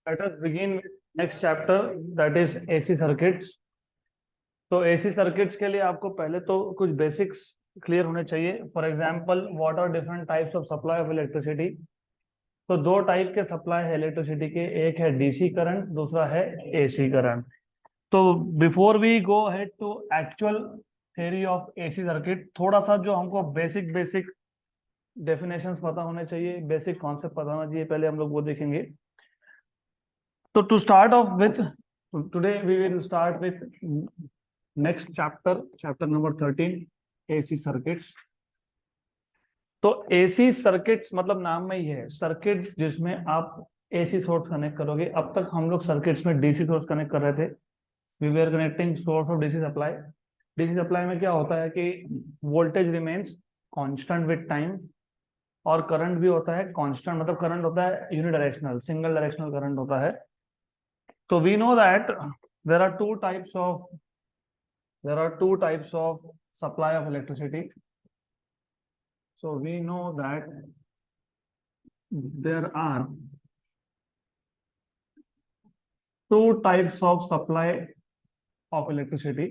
Let us begin with next chapter, that is AC circuits. तो AC circuits के लिए आपको पहले तो कुछ बेसिक्स क्लियर होने चाहिए. For example, what are different types of supply of electricity. तो दो टाइप के सप्लाई है इलेक्ट्रिसिटी के, एक है डीसी करंट, दूसरा है एसी करंट. तो before we go head to actual theory of AC circuit, थोड़ा सा जो हमको बेसिक बेसिक डेफिनेशंस पता होने चाहिए, बेसिक कॉन्सेप्ट पता होना चाहिए, पहले हम लोग वो देखेंगे. तो to start off with, today we will start with next chapter, chapter number 13, AC circuits. तो एसी सर्किट्स मतलब नाम में ही है सर्किट जिसमें आप एसी सोर्स कनेक्ट करोगे. अब तक हम लोग सर्किट्स में डीसी सोर्स कनेक्ट कर रहे थे. We we are connecting source of DC supply. DC supply में क्या होता है कि voltage remains constant with time, और करंट भी होता है कांस्टेंट, मतलब करंट होता है यूनिडायरेक्शनल, सिंगल डायरेक्शनल करंट होता है. तो we know that there are two types of there are two types of supply of electricity. So we know that there are two types of supply of electricity.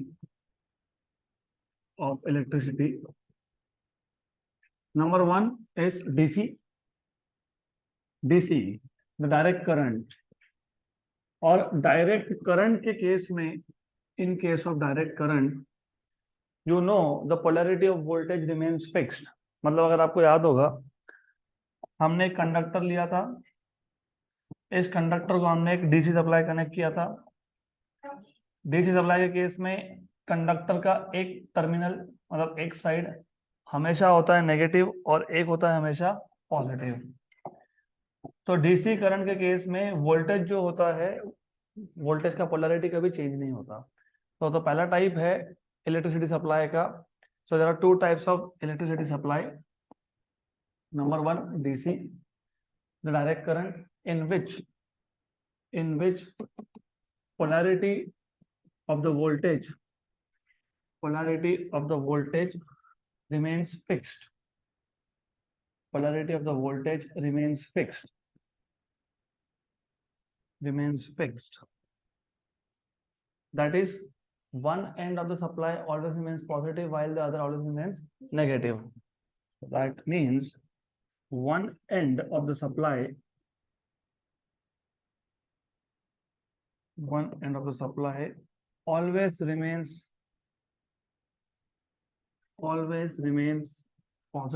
Number one is DC, the direct current. और direct current के case में, इन case of direct current, you know the polarity of voltage remains fixed. मतलब अगर आपको याद होगा, हमने एक कंडक्टर लिया था, इस कंडक्टर को हमने एक डीसी सप्लाई कनेक्ट किया था. डीसी सप्लाई के केस में कंडक्टर का एक टर्मिनल, मतलब एक साइड हमेशा होता है नेगेटिव और एक होता है हमेशा पॉजिटिव. तो डीसी करंट के केस में वोल्टेज जो होता है, वोल्टेज का पोलैरिटी कभी चेंज नहीं होता. तो पहला टाइप है इलेक्ट्रिसिटी सप्लाई का. So there are two types of electricity supply. Number one, DC, the direct current in which polarity of the voltage remains fixed. Polarity of the voltage remains fixed. That is, one end of the supply always remains positive while the other always remains negative. That means one end of the supply always remains positive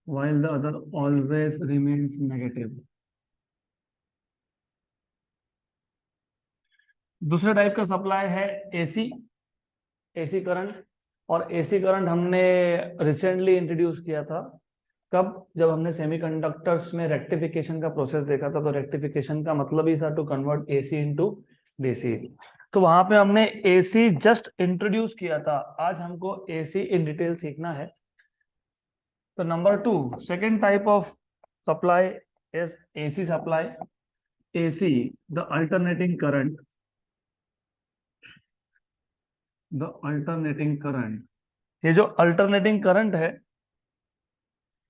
while the other always remains negative. दूसरे type का supply है AC current. और AC current हमने recently introduce किया था. कब? जब हमने सेमीकंडक्टर्स में रेक्टिफिकेशन का प्रोसेस देखा था. तो रेक्टिफिकेशन का मतलब ही था to convert AC into DC. तो वहां पे हमने एसी जस्ट इंट्रोड्यूस किया था. आज हमको एसी इन डिटेल सीखना है. तो number two, second type of supply is AC supply. AC, the alternating current. ये जो अल्टरनेटिंग करंट है,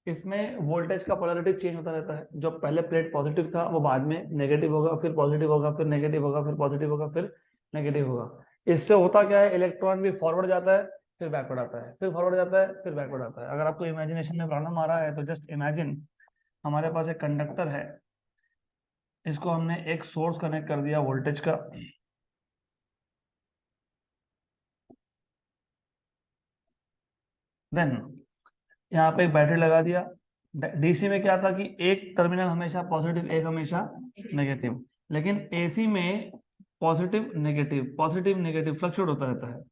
इसमें वोल्टेज का पोलैरिटी चेंज होता रहता है. जो पहले प्लेट पॉजिटिव था वो बाद में नेगेटिव होगा, फिर पॉजिटिव होगा, फिर नेगेटिव होगा, फिर पॉजिटिव होगा, फिर नेगेटिव होगा. इससे होता क्या है, इलेक्ट्रॉन भी फॉरवर्ड जाता है, फिर बैकवर्ड आता है, फिर फॉरवर्ड जाता है, फिर बैकवर्ड आता है. अगर आपको इमेजिनेशन में प्रॉब्लम आ रहा है तो जस्ट इमेजिन, हमारे पास एक कंडक्टर है, इसको हमने एक सोर्स कनेक्ट कर दिया वोल्टेज का. देन यहाँ पे एक बैटरी लगा दिया. डीसी में क्या था कि एक टर्मिनल हमेशा पॉजिटिव, एक हमेशा नेगेटिव. लेकिन एसी में पॉजिटिव नेगेटिव फ्लक्चुएट होता रहता है.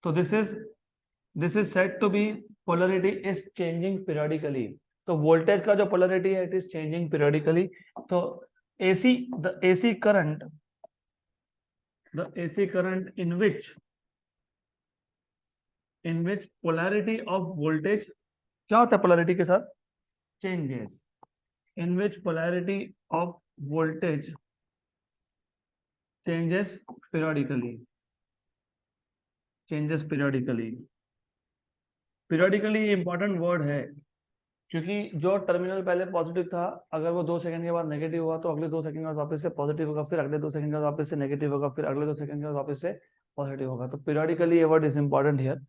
तो this is said to be polarity is changing periodically. तो वोल्टेज का जो पोलैरिटी है, इट इज चेंजिंग पीरियडिकली. तो the AC current in which polarity of voltage, क्या होता है पोलैरिटी के साथ? Changes. in which polarity of voltage changes periodically. Changes periodically. Periodically important word है, क्योंकि जो टर्मिनल पहले पॉजिटिव था, अगर वो 2 सेकंड के बाद नेगेटिव हुआ तो अगले 2 सेकंड के बाद वापस से पॉजिटिव होगा, फिर अगले 2 सेकंड के बाद वापस से नेगेटिव होगा, फिर अगले 2 सेकंड के बाद वापस से पॉजिटिव होगा। तो पीरियोडिकली ये वर्ड इज इंपॉर्टेंट हियर।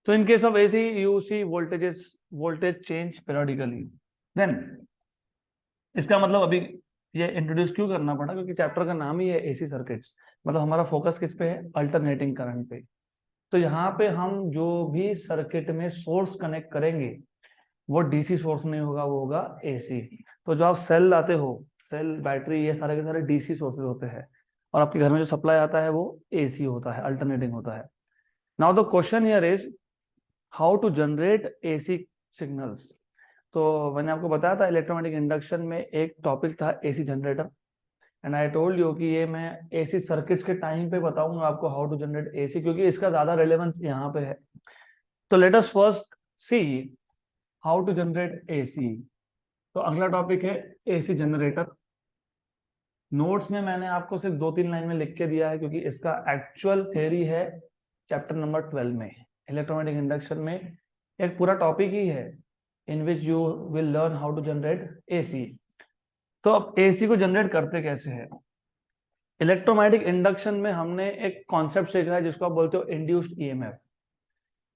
तो in case of AC you see voltage change periodically. Then इसका मतलब अभी ये इंट्रोड्यूस क्यों करना पड़ा, क्योंकि चैप्टर का नाम ही है एसी सर्किट्स, मतलब हमारा फोकस किस पे है, अल्टरनेटिंग करंट पे। तो यहाँ पे हम जो भी सर्किट में सोर्स कनेक्ट करेंगे वो डीसी सोर्स नहीं होगा, वो होगा एसी। तो जो आप सेल लाते हो, सेल बैटरी ये सारे के सारे डीसी सोर्सेज होते हैं, और आपके घर में जो सप्लाई आता है वो एसी होता है, अल्टरनेटिंग होता है। Now the question here is how to generate AC signals. तो मैंने आपको बताया था इलेक्ट्रोमैग्नेटिक इंडक्शन में एक टॉपिक था AC generator, and I told you कि ये मैं एसी सर्किट्स के टाइम पे बताऊंगा आपको हाउ टू जनरेट एसी, क्योंकि इसका ज्यादा रेलेवेंस यहाँ पे है। तो let us first see how to generate AC. तो अगला टॉपिक है एसी जनरेटर। नोट्स में मैंने आपको सिर्फ 2-3 लाइन में लिख के दिया है, क्योंकि इसका एक्चुअल थ्योरी है चैप्टर नंबर 12 में, इलेक्ट्रोमैग्नेटिक इंडक्शन में एक पूरा टॉपिक ही है in which you will learn how to generate AC. तो अब एसी को जनरेट करते कैसे है। इलेक्ट्रोमैग्नेटिक इंडक्शन में हमने एक कॉन्सेप्ट सीखा है जिसको आप बोलते हो इंड्यूस्ड ईएमएफ।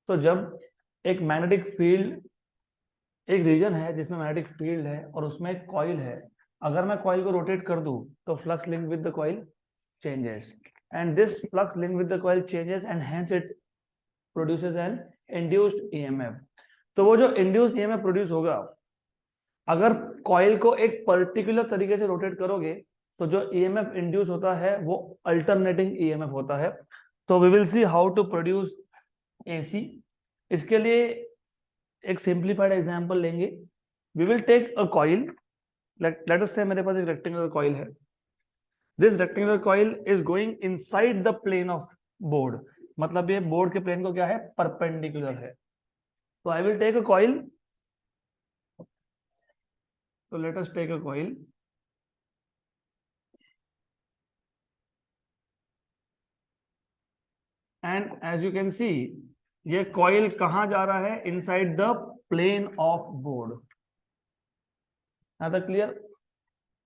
तो जब एक मैग्नेटिक फील्ड, एक रीजन है जिसमें मैग्नेटिक फील्ड है और उसमें एक कॉइल है, अगर मैं कॉइल को रोटेट कर दूं तो flux link with the coil changes, and this flux link with the coil changes and hence it produces N induced EMF. तो वो जो इंड्यूस्ड ईएमएफ प्रोड्यूस होगा, अगर कॉइल को एक पर्टिकुलर तरीके से रोटेट करोगे तो जो ईएमएफ इंड्यूस होता है वो अल्टरनेटिंग ईएमएफ होता है। तो we will see how to produce AC. इसके लिए एक सिंप्लीफाइड एग्जांपल लेंगे। We will take a coil, let us say मेरे पास एक रेक्टेंगुलर कॉइल है। This rectangular coil is going inside the plane of board, मतलब ये बोर्ड के प्लेन को क्या है, परपेंडिकुलर है। तो I will take a coil, तो let us take a coil and as you can see ये कॉइल कहां जा रहा है, inside the plane of board. Clear.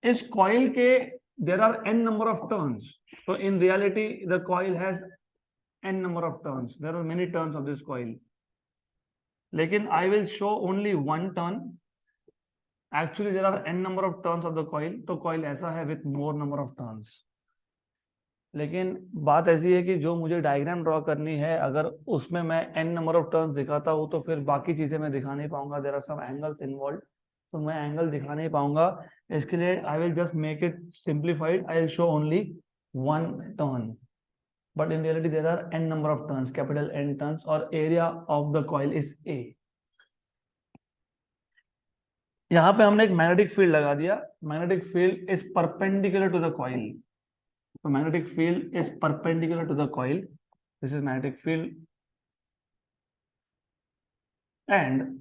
इस कॉइल के there are n number of turns, तो in reality the coil has n number of turns, there are many turns of this coil, लेकिन I will show only one turn, actually there are n number of turns of the coil, तो coil ऐसा है with more number of turns। लेकिन बात ऐसी है कि जो मुझे डायग्राम ड्रॉ करनी है, अगर उसमें मैं n नंबर ऑफ टर्न्स दिखाता हूँ तो फिर बाकी चीजें मैं दिखा नहीं पाऊंगा, there are some angles involve, तो मैं एंगल दिखा नहीं पाऊंगा। इसके लिए I will just make it simplified, I will show only one turn, but in reality there are n number of turns, capital N turns, or area of the coil is A। यहाँ पे हमने एक magnetic field लगा दिया, magnetic field is perpendicular to the coil, तो magnetic field is perpendicular to the coil, this is magnetic field, and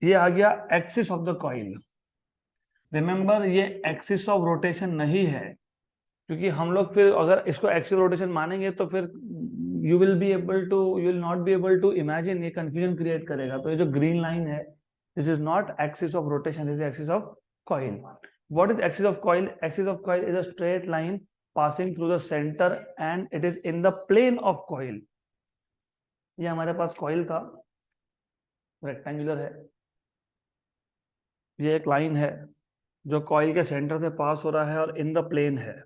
ये आ गया axis of the coil. Remember ये एक्सिस ऑफ रोटेशन नहीं है, क्योंकि हम लोग फिर अगर इसको एक्सिस रोटेशन मानेंगे तो फिर you will not be able to imagine, ये कंफ्यूजन क्रिएट करेगा। तो ये जो ग्रीन लाइन है, this is not axis of rotation, this is axis of coil. What is axis of coil? Axis of coil is a straight line passing through the centre and it is in the plane of coil. ये हमारे पास coil था, rectangular है, ये एक line है जो coil के centre से पास हो रहा है और इन द प्लेन है।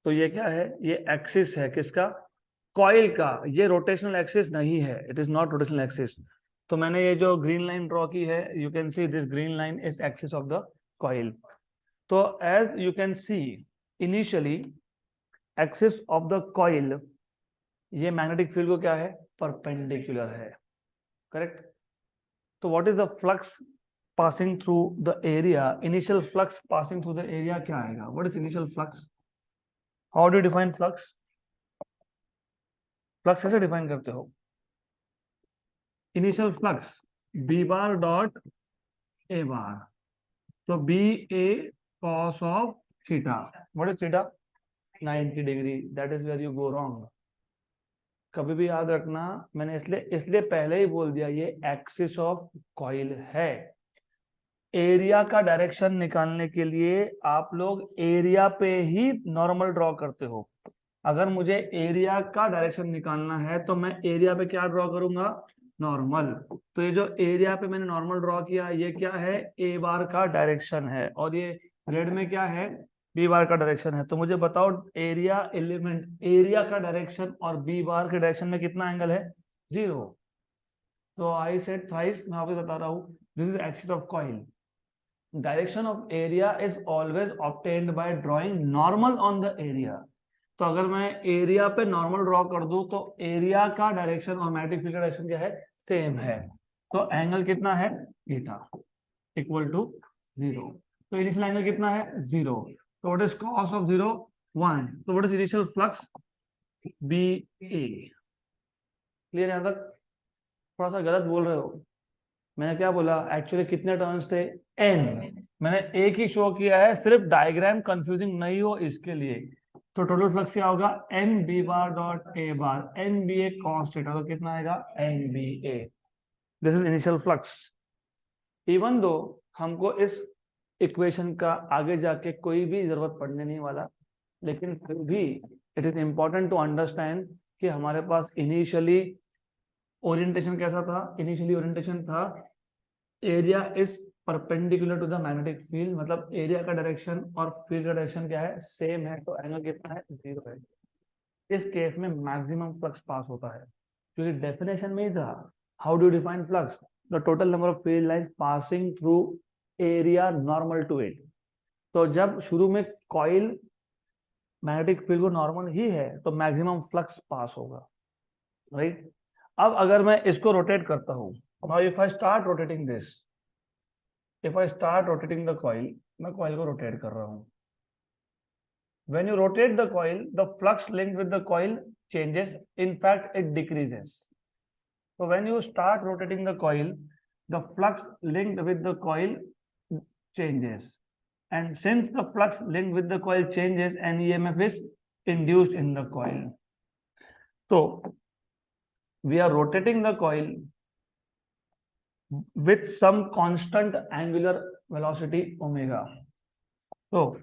तो ये क्या है, ये एक्सिस है किसका, कॉइल का। ये रोटेशनल एक्सिस नहीं है, it is not rotational axis. तो मैंने ये जो ग्रीन लाइन ड्रॉ की है, you can see this green line is axis of the coil. तो as you can see initially axis of the coil, ये मैग्नेटिक फील्ड को क्या है, परपेंडिकुलर है, करेक्ट। तो what is the flux passing through the area, initial flux passing through the area क्या आएगा, what is initial flux, how do define flux, flux कैसे define करते हो, initial flux B bar dot A bar, तो B A cos of theta, what is theta, 90 degree, that is where you go wrong. कभी भी याद रखना, मैंने इसलिए पहले ही बोल दिया ये एक्सिस ऑफ कॉइल है। एरिया का डायरेक्शन निकालने के लिए आप लोग एरिया पे ही नॉर्मल ड्रॉ करते हो। अगर मुझे एरिया का डायरेक्शन निकालना है तो मैं एरिया पे क्या ड्रॉ करूंगा, नॉर्मल। तो ये जो एरिया पे मैंने नॉर्मल ड्रॉ किया, ये क्या है, ए बार का डायरेक्शन है, और ये रेड में क्या है, बी बार का डायरेक्शन है। तो मुझे बताओ एरिया एलिमेंट, एरिया का डायरेक्शन और बी बार के डायरेक्शन में कितना एंगल है, 0। तो आई सेड थ्राइस, मैं आपको बता रहा हूँ, this is axis of coil. Direction of area is always obtained by drawing normal on the area. तो अगर मैं एरिया पे नॉर्मल ड्रॉ कर दूं तो एरिया का डायरेक्शन और मैग्नेटिक फील्ड का डायरेक्शन क्या है, सेम है। तो एंगल कितना है, थीटा इक्वल टू 0। तो इनिशियल एंगल कितना है, 0। तो व्हाट इज कॉस ऑफ 0, 1। तो what is initial flux, B A. Clear, यहां तक? थोड़ा सा गलत बोल रहे हो, मैंने क्या बोला, एक्चुअली कितने टर्न्स थे, एन। मैंने एक ही शो किया है, सिर्फ डायग्राम कंफ्यूजिंग नहीं हो इसके लिए। तो टोटल फ्लक्स क्या होगा, N B bar dot A bar, N B A cos theta. तो कितना आएगा, N B A. This is initial flux. Even though हमको इस इक्वेशन का आगे जाके कोई भी जरूरत पड़ने नहीं वाला, लेकिन फिर भी it is important to understand कि हमारे पास इनिशियली ओरिएंटेशन कैसा था। इनिशियली ओरिएंटेशन था area is perpendicular to the magnetic field, मतलब एरिया का डायरेक्शन और फील्ड का डायरेक्शन क्या है, सेम है। तो एंगल कितना है, 0 है। इस केस में मैक्सिमम फ्लक्स पास होता है, क्योंकि डेफिनेशन में ही था, how do define flux, the total number of field lines passing through area normal to it. तो जब शुरू में कॉइल मैग्नेटिक फील्ड को नॉर्मल ही है तो मैक्सिमम फ्लक्स पास होगा, राइट। अब अगर मैं इसको रोटेट करता हूं, now if I start rotating this, if I start rotating the coil, मैं कॉइल को रोटेट कर रहा हूं। When you rotate the coil, the flux linked with the coil changes. In fact, it decreases. So when you start rotating the coil, the flux linked with the coil changes. And since the flux linked with the coil changes, an EMF is induced in the coil. So we are rotating the coil with some constant angular velocity omega. So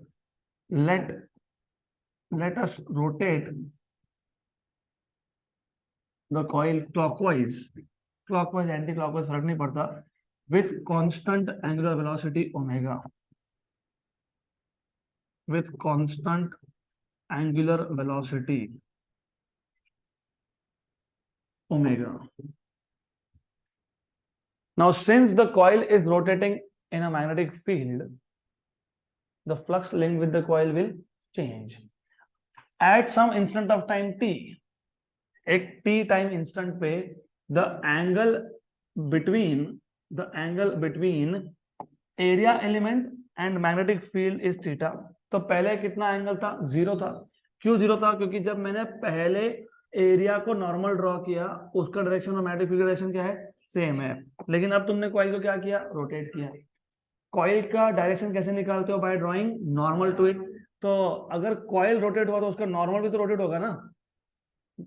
let us rotate the coil clockwise, anti-clockwise फर्क नहीं पड़ता, with constant angular velocity omega, with constant angular velocity omega. Now since the coil is rotating in a magnetic field, the flux linked with the coil will change at some instant of time t. एक t time instant पे the angle between area element and magnetic field is theta. तो पहले कितना angle था, 0 था। क्यों 0 था, क्योंकि जब मैंने पहले एरिया को नॉर्मल ड्रॉ किया, उसका डायरेक्शन और मैग्नेटिक फील्ड डायरेक्शन क्या है, सेम है। लेकिन अब तुमने कॉइल को क्या किया, रोटेट किया। कॉइल का डायरेक्शन कैसे निकालते हो, by drawing normal to it. तो अगर कॉइल रोटेट हुआ तो उसका नॉर्मल भी तो रोटेट होगा ना।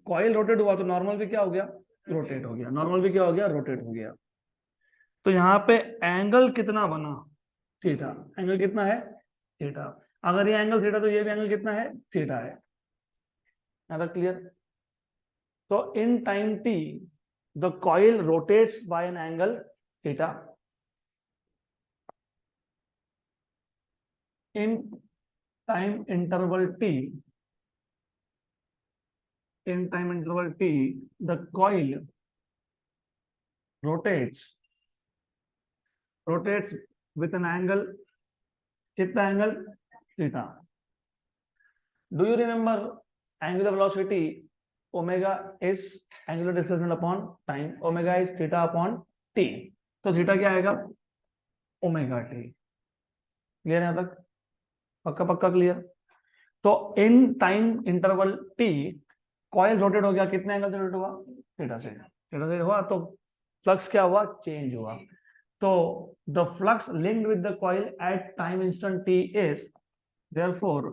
कॉइल रोटेट हुआ तो नॉर्मल भी क्या हो गया, रोटेट हो गया। नॉर्मल भी क्या हो गया, रोटेट हो गया। तो यहाँ पे एंगल कितना बना, थीटा। एंगल कितना है, थीटा। अगर ये एंगल थीटा तो ये भी एंगल कितना है, थीटा है। क्लियर? तो in time t the coil rotates by an angle theta. In time interval t, in time interval t, the coil rotates with an angle, कितना angle, theta. Do you remember angular velocity omega is angular displacement upon time, omega is theta upon t। तो theta क्या आएगा, omega T. Clear है यहां तक, पक्का पक्का clear? तो in time interval T coil rotate हो गया, कितने एंगल से रोटेट हुआ, थीटा से हुआ। तो फ्लक्स क्या हुआ, चेंज हुआ। तो the flux linked with the coil at time instant T is, therefore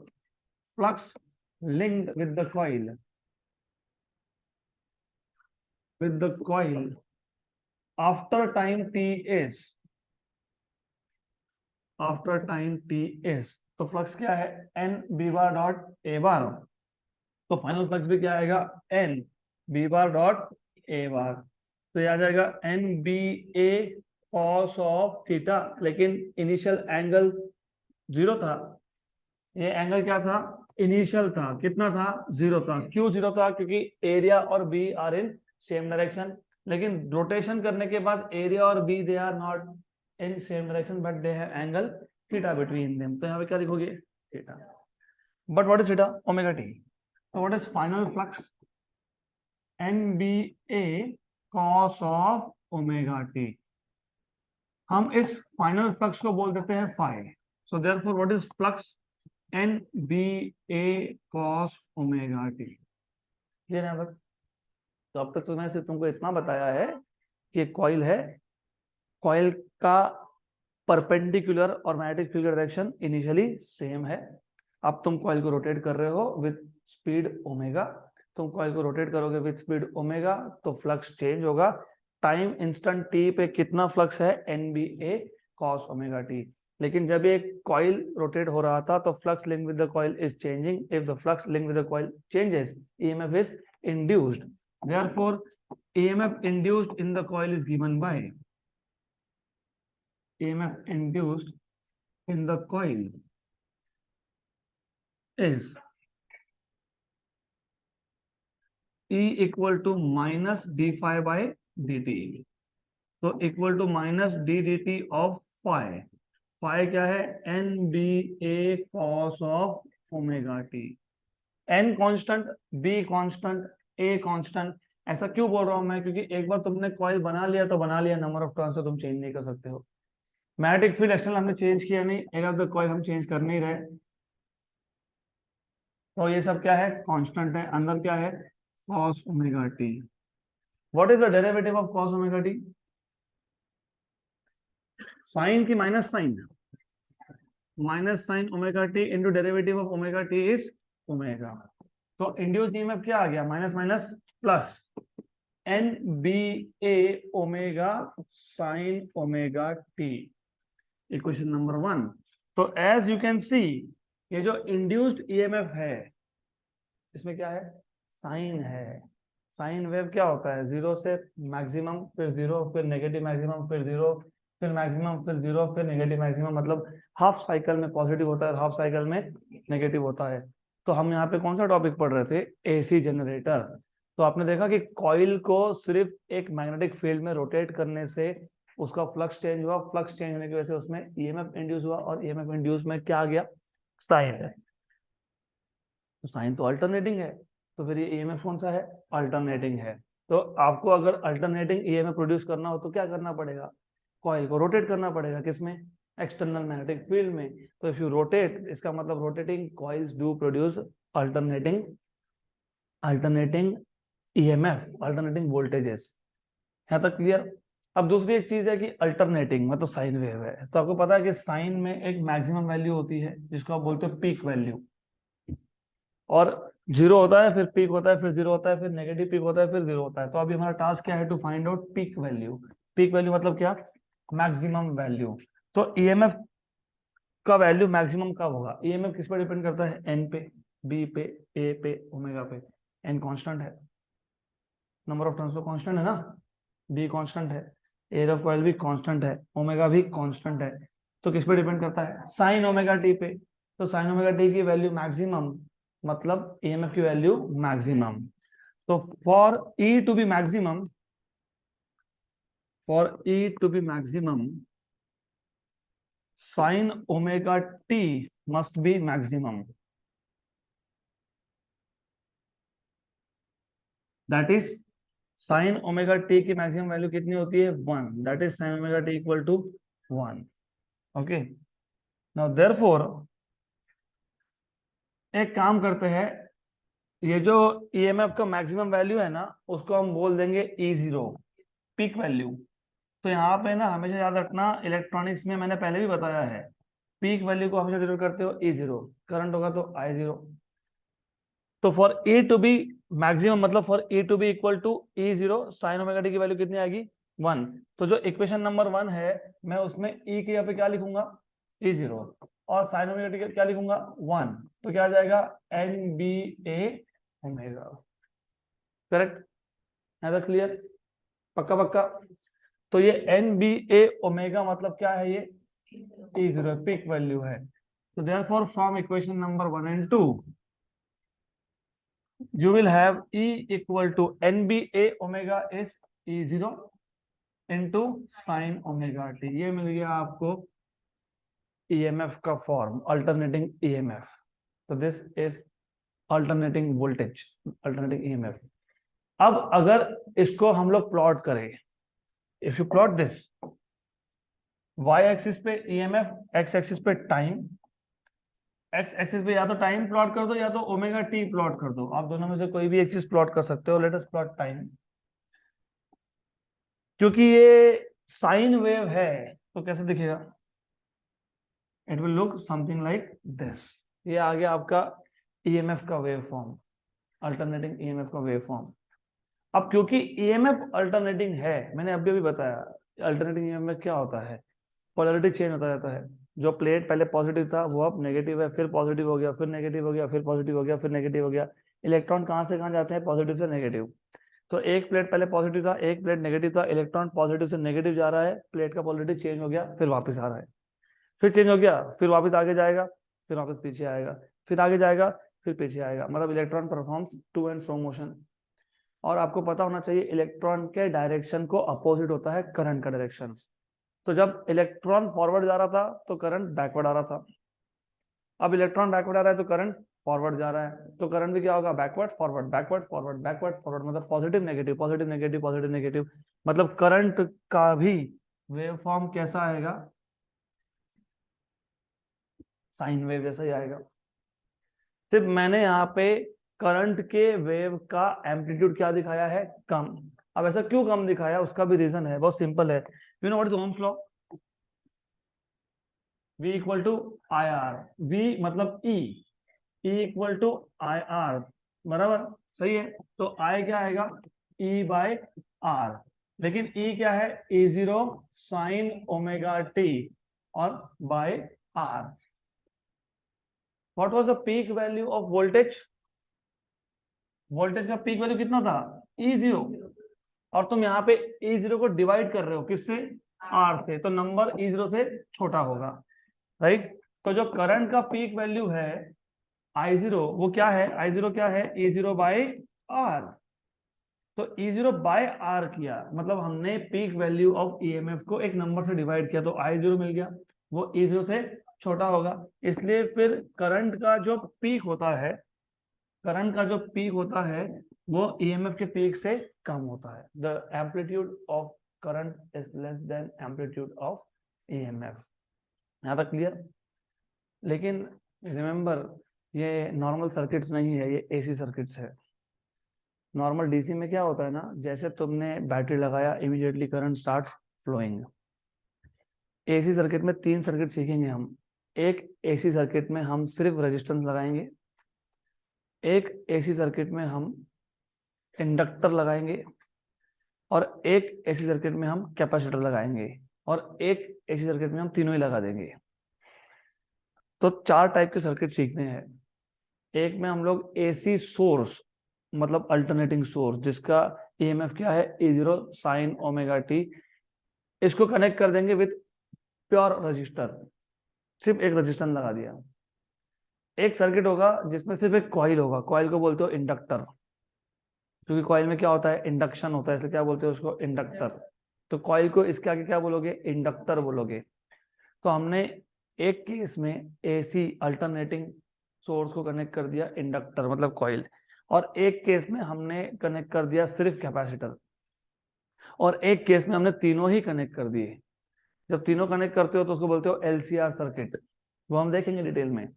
flux linked with the coil, after time t is, तो फ्लक्स क्या है, N B bar dot A bar, तो फाइनल फ्लक्स भी क्या आएगा, N B bar dot A bar. तो ये आ जाएगा N B A cos of theta, लेकिन इनिशियल एंगल जीरो था, ये एंगल क्या था, इनिशियल था, कितना था, जीरो था। क्यों जीरो था, क्योंकि एरिया और B are in same direction, लेकिन रोटेशन करने के बाद एरिया और B they are not in same direction but they have angle theta between them. तो यहाँ पे क्या लिखोगे, theta. But what is theta, omega T. तो what is final flux, N B A cos of omega T. हम इस final flux को बोल देते हैं phi. So therefore what is flux, N B A cos omega T. Clear है बस। तो अब तक तो मैंने सिर्फ तुमको इतना बताया है कि कॉइल है, कॉइल का परपेंडिकुलर और magnetic field direction initially same है। अब तुम कॉइल को रोटेट कर रहे हो विद स्पीड ओमेगा, तुम कॉइल को रोटेट करोगे विद स्पीड ओमेगा तो फ्लक्स चेंज होगा। टाइम इंस्टेंट टी पे कितना फ्लक्स है, N B A cos omega T. लेकिन जब एक कॉइल रोटेट हो रहा था तो flux link with the coil is changing. If the flux link with the coil changes, EMF is induced. Therefore EMF induced in the coil is given bye EMF induced in the coil is E equal to minus d phi by dt. तो equal to minus d d t of phi. Phi क्या है, N B A cos of omega t. N constant, B constant, A constant. ऐसा क्यों बोल रहा हूं मैं, क्योंकि एक बार तुमने कॉइल बना लिया तो बना लिया, नंबर ऑफ टर्न्स तुम चेंज नहीं कर सकते हो। मैग्नेटिक फील्ड एक्सटर्नल हमने चेंज किया नहीं, एक ऑफ द कॉइल हम चेंज कर नहीं रहे, तो ये सब क्या है, कांस्टेंट है। अंदर क्या है, cos omega T. What is the derivative of cos omega T, sine की minus sine, minus sine omega T into derivative of omega T is omega. तो इंड्यूस ईएमएफ क्या आ गया, minus minus plus, N B A omega sine omega T, equation number 1। तो as you can see, ये जो induced EMF है इसमें क्या है, साइन है। साइन वेव क्या होता है, जीरो से मैक्सिमम, फिर जीरो, फिर नेगेटिव मैक्सिमम, फिर जीरो, फिर मैक्सिमम, फिर जीरो, फिर नेगेटिव मैक्सिमम। मतलब हाफ साइकिल में पॉजिटिव होता है और हाफ साइकिल में नेगेटिव होता है। तो हम यहाँ पे कौन सा टॉपिक पढ़ रहे थे, एसी जनरेटर। तो आपने देखा कि कॉइल को सिर्फ एक मैग्नेटिक फील्ड में रोटेट करने से उसका फ्लक्स चेंज हुआ, फ्लक्स चेंज होने की वजह से उसमें ईएमएफ इंड्यूस हुआ, और ईएमएफ इंड्यूस में क्या आ गया, साइन है। तो साइन तो अल्टरनेटिंग है, तो फिर ये ईएमएफ कौन सा है, अल्टरनेटिंग है। तो आपको अगर अल्टरनेटिंग ईएमएफ प्रोड्यूस करना हो तो क्या करना पड़ेगा, कॉइल को रोटेट करना पड़ेगा, किसमें, एक्सटर्नल मैग्नेटिक फील्ड में। तो इफ यू रोटेट, इसका मतलब rotating coils do produce alternating alternating EMF, alternating voltages. यहाँ तक क्लियर। अब दूसरी एक चीज है कि अल्टरनेटिंग मतलब साइन वेव है, तो आपको पता है कि साइन में एक मैक्सिमम वैल्यू होती है जिसको आप बोलते हो पीक वैल्यू, और जीरो होता है, फिर पीक होता है, फिर जीरो होता है, फिर नेगेटिव पीक होता है, फिर जीरो होता है। तो अभी हमारा टास्क क्या है, to find out peak value. Peak value मतलब क्या, मैक्सिमम वैल्यू। तो ईएमएफ का वैल्यू मैक्सिमम कब होगा, ईएमएफ किस पर डिपेंड करता है, एन पे, बी पे, ए पे, ओमेगा पे। एन कांस्टेंट है, नंबर ऑफ टर्न्स तो कांस्टेंट है ना, बी कांस्टेंट है, एयर ऑफ कॉइल भी कांस्टेंट है, ओमेगा भी कांस्टेंट है। तो किस पे डिपेंड करता है, साइन ओमेगा टी पे। तो साइन ओमेगा टी की वैल्यू मैक्सिमम, मतलब ईएमएफ की वैल्यू मैक्सिमम। तो for E to B maximum, for E to B maximum, sine omega t must be maximum. That is sine omega T की maximum value कितनी होती है, 1। That is sine omega t equal to 1। Okay, now therefore एक काम करते हैं, ये जो ईएमएफ का मैक्सिमम वैल्यू है ना उसको हम बोल देंगे ई जीरो, पीक वैल्यू। तो यहाँ पे ना हमेशा याद रखना, इलेक्ट्रॉनिक्स में मैंने पहले भी बताया है, पीक वैल्यू को हमेशा डिनोट करते हो ई जीरो, करंट होगा तो आई जीरो। तो for A to B maximum, मतलब for A to B equal to E0 sine omega T की वैल्यू कितनी आएगी 1। तो जो इक्वेशन नंबर 1 है मैं उसमें ई के यहाँ पे क्या लिखूंगा E0 और साइन ओमेगा टी क्या लिखूंगा 1। तो क्या आ जाएगा NBA ओमेगा। करेक्ट? है क्लियर? पक्का पक्का? तो ये NBA ओमेगा मतलब क्या है, ये E0 पीक वैल्यू है। तो therefore from equation number 1 and 2 you will have E equal to NBA omega is E0 into sin omega t। ये मिल गया आपको EMF का फॉर्म, अल्टरनेटिंग EMF। तो this is alternating voltage, alternating EMF। अब अगर इसको हम लोग प्लॉट करें, if you plot this, y axis पे EMF, x एक्सिस पे टाइम, x एक्सिस पे या तो टाइम प्लॉट कर दो या तो ओमेगा टी प्लॉट कर दो, आप दोनों में से कोई भी एक चीज प्लॉट कर सकते हो। Let us plot time. क्योंकि ये साइन वेव है तो कैसे दिखेगा, it will look something like this. ये आ गया आपका EMF का वेव फॉर्म, अल्टरनेटिंग EMF का वेव फॉर्म। अब क्योंकि EMF अल्टरनेटिंग है, मैंने अभी अभी बताया अल्टरनेटिंग EMF में क्या होता है, पोलैरिटी चेंज होता रहता है। जो प्लेट पहले पॉजिटिव था वो अब नेगेटिव है, फिर पॉजिटिव हो गया, फिर नेगेटिव हो गया, फिर पॉजिटिव हो गया, फिर नेगेटिव हो गया। इलेक्ट्रॉन कहाँ से कहाँ जाते हैं, पॉजिटिव से नेगेटिव। तो एक प्लेट पहले पॉजिटिव था, एक प्लेट नेगेटिव था, इलेक्ट्रॉन पॉजिटिव से नेगेटिव जा रहा है, प्लेट का पोलैरिटी चेंज हो गया, फिर वापस आ रहा है, फिर चेंज हो गया, फिर वापस आगे जाएगा, फिर वापस पीछे आएगा, फिर आगे जाएगा, फिर पीछे आएगा। मतलब electron performs to and fro motion. और आपको पता होना चाहिए इलेक्ट्रॉन के डायरेक्शन को अपोजिट होता है करंट का डायरेक्शन। तो जब इलेक्ट्रॉन फॉरवर्ड जा रहा था तो करंट बैकवर्ड आ रहा था, अब इलेक्ट्रॉन बैकवर्ड आ रहा है तो करंट फॉरवर्ड जा रहा है, तो करंट भी क्या होगा, backward forward, backward forward, backward forward, मतलब positive negative, positive negative, positive negative. मतलब करंट का भी वेव फॉर्म कैसा आएगा, साइन वेव जैसा ही आएगा। सिर्फ मैंने यहाँ पे करंट के वेव का एम्पलीट्यूड क्या दिखाया है, कम। अब ऐसा क्यों कम दिखाया, उसका भी रीजन है, बहुत सिंपल है। You know what is Ohm's law? V equal to I R, V मतलब E, E equal to I R, बराबर, सही है। तो I क्या आएगा, E बाय आर। लेकिन E क्या है, E0 साइन ओमेगा टी और by R. What was the peak value of voltage? Voltage का पीक वैल्यू कितना था, E0। और तुम यहाँ पे E0 को डिवाइड कर रहे हो किससे, R से, तो नंबर E0 से छोटा होगा, राइट। तो जो करंट का पीक वैल्यू है I0, वो क्या है, I0 क्या है, E0 बाई आर। तो E0 बाय आर किया मतलब हमने पीक वैल्यू ऑफ EMF को एक नंबर से डिवाइड किया, तो I0 मिल गया, वो E0 से छोटा होगा। इसलिए फिर करंट का जो पीक होता है, करंट का जो पीक होता है वो EMF के पीक से कम होता है। The amplitude of current is less than amplitude of EMF। यहाँ तक क्लियर? लेकिन रिमेंबर, ये नॉर्मल सर्किट्स नहीं है, ये AC सर्किट्स है। नॉर्मल DC में क्या होता है ना, जैसे तुमने बैटरी लगाया immediately current start flowing. AC circuit में 3 सर्किट सीखेंगे हम। एक AC सर्किट में हम सिर्फ रेजिस्टेंस लगाएंगे, एक AC सर्किट में हम इंडक्टर लगाएंगे, और एक AC सर्किट में हम कैपेसिटर लगाएंगे, और एक AC सर्किट में हम तीनों ही लगा देंगे। तो 4 टाइप के सर्किट सीखने हैं। एक में हम लोग AC सोर्स मतलब अल्टरनेटिंग सोर्स, जिसका EMF क्या है, E0 साइन ओमेगा टी, इसको कनेक्ट कर देंगे विथ प्योर रजिस्टर, सिर्फ एक रजिस्टर लगा दिया। एक सर्किट होगा जिसमें सिर्फ एक कॉइल होगा, कॉइल को बोलते हो इंडक्टर, क्योंकि कॉइल में क्या होता है, इंडक्शन होता है, इसलिए क्या बोलते हैं उसको, इंडक्टर। तो कॉइल को इसके आगे क्या बोलोगे, इंडक्टर बोलोगे। तो हमने एक केस में AC अल्टरनेटिंग सोर्स को कनेक्ट कर दिया इंडक्टर मतलब कॉइल, और एक केस में हमने कनेक्ट कर दिया सिर्फ कैपेसिटर, और एक केस में हमने तीनों ही कनेक्ट कर दिए। जब तीनों कनेक्ट करते हो तो उसको बोलते हो LCR सर्किट, वो हम देखेंगे डिटेल में।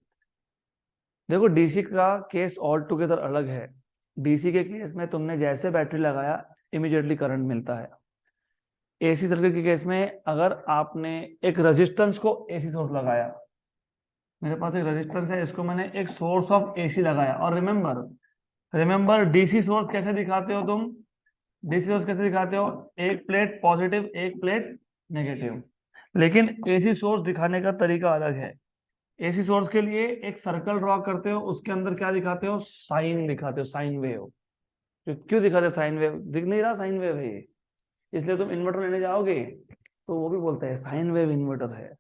देखो DC का केस ऑल टुगेदर अलग है। DC के केस में तुमने जैसे बैटरी लगाया इमीडिएटली करंट मिलता है। AC सर्किट के केस में अगर आपने एक रेजिस्टेंस को AC सोर्स लगाया, मेरे पास एक रेजिस्टेंस है, इसको मैंने एक सोर्स ऑफ AC लगाया, और रिमेंबर रिमेंबर डीसी सोर्स कैसे दिखाते हो तुम? डीसी सोर्स कैसे दिखाते हो? एक प्लेट पॉजिटिव, एक प्लेट नेगेटिव। लेकिन एसी सोर्स दिखाने का तरीका अलग है। एसी सोर्स के लिए एक सर्कल ड्रॉ करते हो, उसके अंदर क्या दिखाते हो? साइन दिखाते हो, साइन वेव। क्यों दिखाते हो साइन वेव? दिख नहीं रहा साइन वेव है ये, इसलिए तुम इन्वर्टर लेने जाओगे तो वो भी बोलते हैं साइन वेव इन्वर्टर है।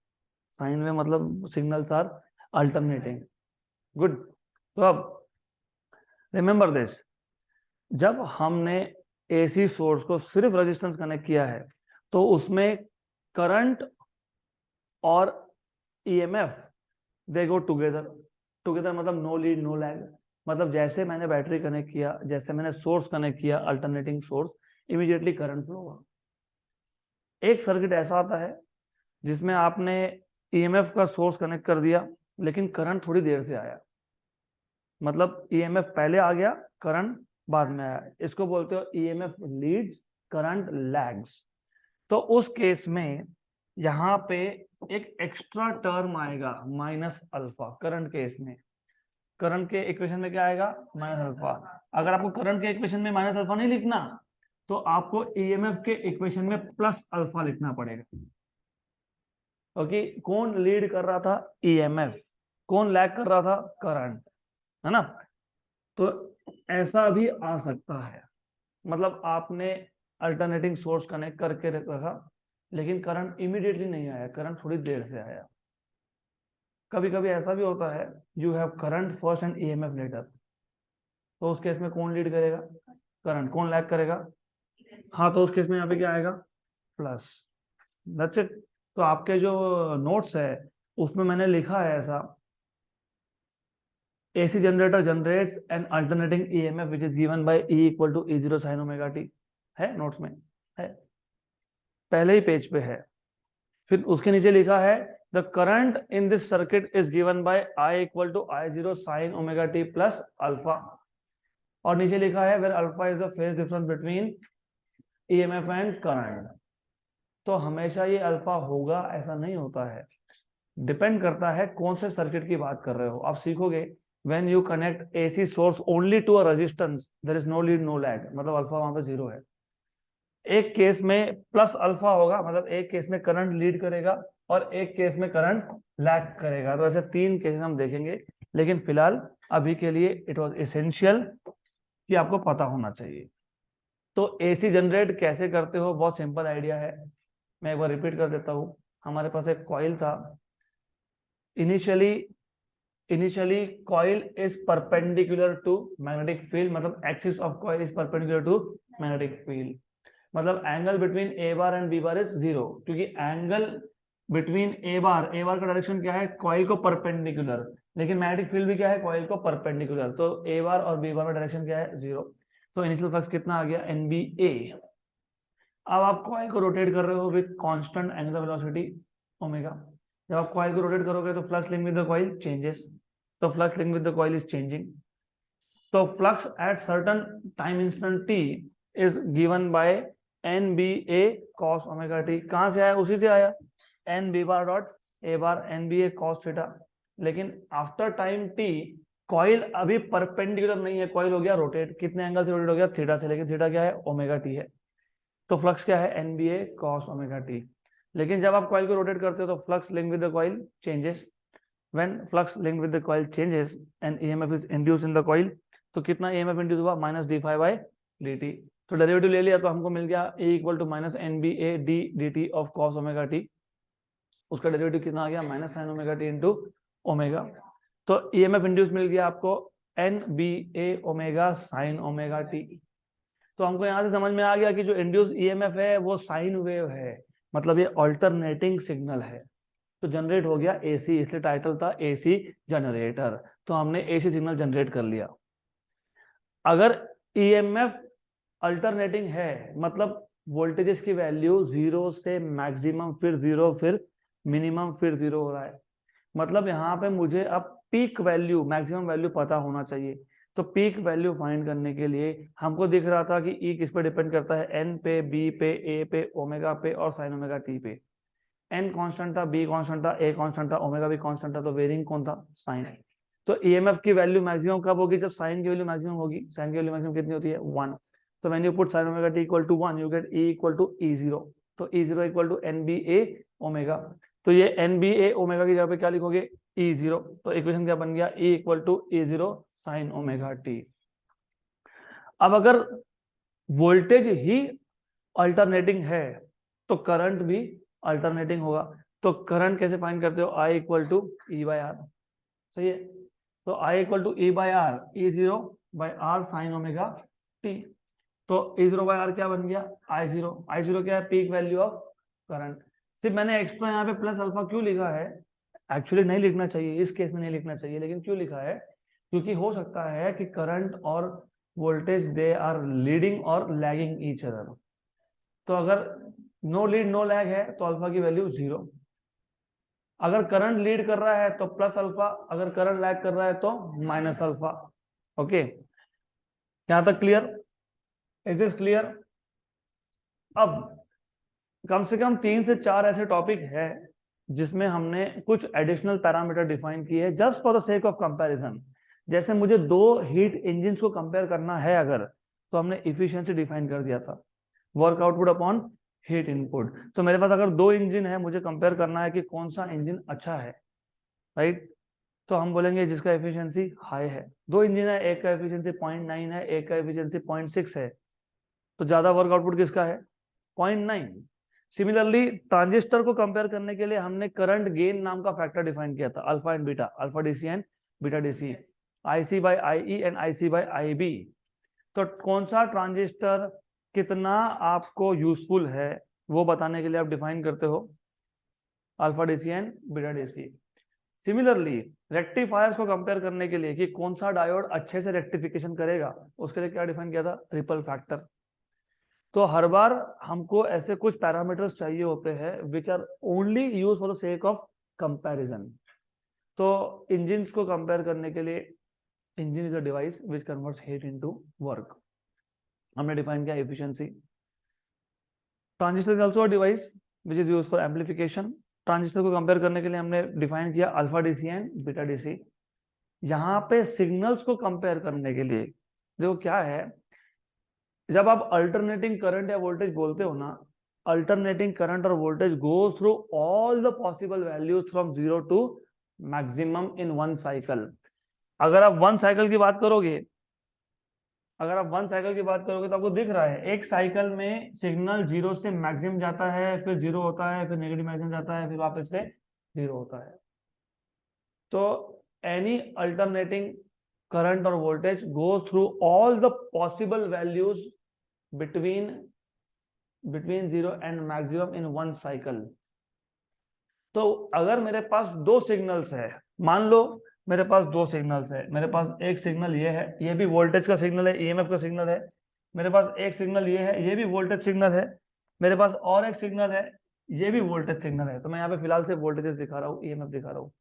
साइन वेव मतलब सिग्नल्स आर अल्टरनेटिंग। गुड। तो अब रिमेंबर दिस, जब हमने एसी सोर्स को सिर्फ रेजिस्टेंस कनेक्ट किया है तो उसमें करंट और ईएमएफ दे गो टुगेदर। टुगेदर मतलब नो लीड नो लैग। मतलब जैसे मैंने बैटरी कनेक्ट किया, जैसे मैंने सोर्स कनेक्ट किया, alternating source, immediately current flow हुआ। एक सर्किट ऐसा आता है जिसमें आपने ईएमएफ का सोर्स कनेक्ट कर दिया लेकिन करंट थोड़ी देर से आया। मतलब ईएमएफ पहले आ गया, करंट बाद में आया। इसको बोलते हो ईएमएफ लीड्स, करंट लैग्स। तो उस केस में यहाँ पे एक एक्स्ट्रा टर्म आएगा माइनस अल्फा। करंट के इसमें, करंट के इक्वेशन में क्या आएगा? Minus alpha. अगर आपको करंट के इक्वेशन में माइनस अल्फा नहीं लिखना तो आपको ईएमएफ के इक्वेशन में प्लस अल्फा लिखना पड़ेगा। क्योंकि कौन लीड कर रहा था? ईएमएफ। कौन लैग कर रहा था? करंट, है ना? तो ऐसा भी आ सकता है, मतलब आपने अल्टरनेटिंग सोर्स कनेक्ट करके रखा लेकिन करंट इमीडिएटली नहीं आया, करंट थोड़ी देर से आया। कभी कभी ऐसा भी होता है, you have current first and EMF later. तो उस केस में कौन लीड करेगा? करंट। कौन लैग करेगा? हाँ, तो उस केस में यहाँ पे क्या आएगा? प्लस। That's it. तो आपके जो नोट्स है उसमें मैंने लिखा है ऐसा, AC generator generates an alternating EMF which is given by E equal to E0 sin omega t। है नोट्स में? है, पहले ही पेज पे है। फिर उसके नीचे लिखा है the current in this circuit is given by I equal to I0 sin omega t plus alpha. और नीचे लिखा है where alpha is the phase difference between EMF and current. तो हमेशा ये अल्फा होगा ऐसा नहीं होता है, डिपेंड करता है कौन से सर्किट की बात कर रहे हो। आप सीखोगे when you connect AC source only to a resistance there is no lead no lag, मतलब अल्फा वहां पे जीरो है। एक केस में प्लस अल्फा होगा, मतलब एक केस में करंट लीड करेगा और एक केस में करंट लैग करेगा। तो ऐसे तीन केस हम देखेंगे, लेकिन फिलहाल अभी के लिए इट वाज एसेंशियल कि आपको पता होना चाहिए। तो एसी जनरेट कैसे करते हो? बहुत सिंपल आइडिया है, मैं एक बार रिपीट कर देता हूँ। हमारे पास एक कॉइल था। Initially coil is perpendicular to magnetic field, मतलब axis of coil is perpendicular to magnetic field. मतलब angle between A bar and B bar is zero, क्योंकि एंगल बिटवीन ए बार का डायरेक्शन क्या है? कॉइल को perpendicular. लेकिन magnetic field भी क्या है? कॉइल को परपेंडिकुलर। तो ए बार और बी बार में डायरेक्शन क्या है? जीरो। तो इनिशियल फ्लक्स कितना आ गया? NBA। अब आप कॉइल को रोटेट कर रहे हो with constant angular velocity omega. जब आप कॉइल को रोटेट करोगे तो flux link with the coil changes. तो flux link with the coil is changing. तो flux at certain time instant t is given by NBA cos omega t। कहां से आया? उसी से आया, NB bar dot A bar NBA cos theta. लेकिन after time t coil अभी perpendicular नहीं है, कॉइल हो गया रोटेट। कितने एंगल से रोटेट हो गया? थीटा से। लेकिन थीटा क्या है? ओमेगा t है। तो फ्लक्स क्या है? NBA cos omega t। लेकिन जब आप कॉइल को रोटेट करते हो तो flux link with the coil changes. when flux linked with the coil changes and EMF is induced in the coil, तो कितना EMF इंड्यूस हुआ? Minus d phi by d t. तो डेरिवेटिव ले लिया तो हमको मिल गया E equal to minus NBA d d t of cos omega t. उसका डेरिवेटिव कितना आ गया? Minus sine omega T into omega. तो EMF इंड्यूस मिल गया आपको NBA omega sine omega T. तो हमको यहाँ से समझ में आ गया कि जो इंड्यूस EMF है वो साइन वेव है, मतलब ये ऑल्टरनेटिंग सिग्नल है। तो जनरेट हो गया AC, इसलिए टाइटल था AC जनरेटर। तो हमने AC सिग्नल जनरेट कर लिया। अगर EMF अल्टरनेटिंग है, मतलब वोल्टेजेस की वैल्यू जीरो से मैक्सिमम, फिर जीरो, फिर मिनिमम, फिर जीरो हो रहा है, मतलब यहाँ पे मुझे अब पीक वैल्यू, मैक्सिमम वैल्यू पता होना चाहिए। तो पीक वैल्यू फाइंड करने के लिए हमको दिख रहा था कि E किस पे डिपेंड करता है? N पे, B पे, A पे, ओमेगा पे और साइन ओमेगा T पे। N कांस्टेंट था, B कांस्टेंट था, A कांस्टेंट था, ओमेगा भी कांस्टेंट था, तो वेरिंग कौन था? साइन। तो ईएमएफ की वैल्यू मैक्सिमम कब होगी, जब साइन की वैल्यू मैक्सिमम होगी। साइन की वैल्यू मैक्सिमम कितनी होती है, 1। तो when you put sin omega t equal to 1 you get E equal to E0। तो E0 equal to NBA omega. तो ये NBA ओमेगा की जगह पे क्या लिखोगे, E0। तो इक्वेशन क्या बन गया, E equal to E0 sin omega t। अब अगर वोल्टेज ही अल्टरनेटिंग है तो करंट भी अल्टरनेटिंग होगा। तो करंट कैसे फाइंड करते हो, I equal to E by R. सही है। तो I equal to E by R, E0 by R sine omega T. तो E0 बाई आर क्या बन गया, I0। I0 क्या है, पीक वैल्यू ऑफ करंट। सिर्फ मैंने एक्स्ट्रा यहाँ पे प्लस अल्फा क्यों लिखा है, एक्चुअली नहीं लिखना चाहिए, इस केस में नहीं लिखना चाहिए, लेकिन क्यों लिखा है, क्योंकि हो सकता है कि करंट और वोल्टेज दे आर लीडिंग और लैगिंग ईच अदर। तो अगर नो लीड नो लैग है तो अल्फा की वैल्यू 0। अगर करंट लीड कर रहा है तो प्लस अल्फा, अगर करंट लैग कर रहा है तो माइनस अल्फा। ओके, यहां तक क्लियर, इज दिस क्लियर। अब कम से कम 3 से 4 ऐसे टॉपिक है जिसमें हमने कुछ एडिशनल पैरामीटर डिफाइन किए हैं just for the sake of comparison. जैसे मुझे 2 हीट इंजन को कंपेयर करना है अगर, तो हमने इफिशियंसी डिफाइन कर दिया था, work output upon heat input. तो मेरे पास अगर 2 इंजन है, मुझे कंपेयर करना है कि कौन सा इंजन अच्छा है, राइट। तो हम बोलेंगे जिसका एफिशिएंसी हाई है। 2 इंजन है, एक का एफिशिएंसी 0.9 है, एक का एफिशिएंसी 0.6 है, तो ज्यादा वर्क आउटपुट किसका है, 0.9। सिमिलरली ट्रांजिस्टर को कंपेयर करने के लिए हमने करंट गेन नाम का फैक्टर डिफाइन किया था, alpha and beta, alpha DC and beta DC, IC by IE and IC by IB। तो कौन सा ट्रांजिस्टर कितना आपको यूजफुल है वो बताने के लिए आप डिफाइन करते हो alpha DC and beta DC. Similarly rectifiers को कंपेयर करने के लिए कि कौन सा डायोड अच्छे से रेक्टिफिकेशन करेगा, उसके लिए क्या डिफाइन किया था, रिपल फैक्टर। तो हर बार हमको ऐसे कुछ पैरामीटर्स चाहिए होते हैं which are only use for the sake of comparison. तो इंजिन्स को कंपेयर करने के लिए, engine is a device which converts heat into work, हमने डिफाइन किया efficiency. Transistor is also a device which is use for amplification. Transistor को compare करने के लिए हमने डिफाइन किया alpha DC and beta DC. यहाँ पे सिग्नल्स को कंपेयर करने के लिए देखो क्या है, जब आप अल्टरनेटिंग करंट या वोल्टेज बोलते हो ना, अल्टरनेटिंग करंट और voltage goes through all the possible values from 0 to maximum in 1 cycle. अगर आप 1 साइकिल की बात करोगे, अगर आप 1 साइकिल की बात करोगे तो आपको दिख रहा है एक साइकिल में सिग्नल 0 से मैक्सिमम जाता है, फिर 0 होता है, फिर नेगेटिव मैक्सिमम जाता है, फिर वापस से 0 होता है। तो एनी अल्टरनेटिंग करंट और voltage goes through all the possible values between 0 and maximum in 1 cycle। तो अगर मेरे पास 2 सिग्नल्स है, मान लो मेरे पास 2 सिग्नल्स है, मेरे पास एक सिग्नल ये है, ये भी वोल्टेज का सिग्नल है, ईएमएफ का सिग्नल है। मेरे पास एक सिग्नल ये है, ये भी वोल्टेज सिग्नल है। मेरे पास और एक सिग्नल है, ये भी वोल्टेज सिग्नल है। तो मैं यहाँ पे फिलहाल से वोल्टेजेस दिखा रहा हूँ, ईएमएफ दिखा रहा हूँ।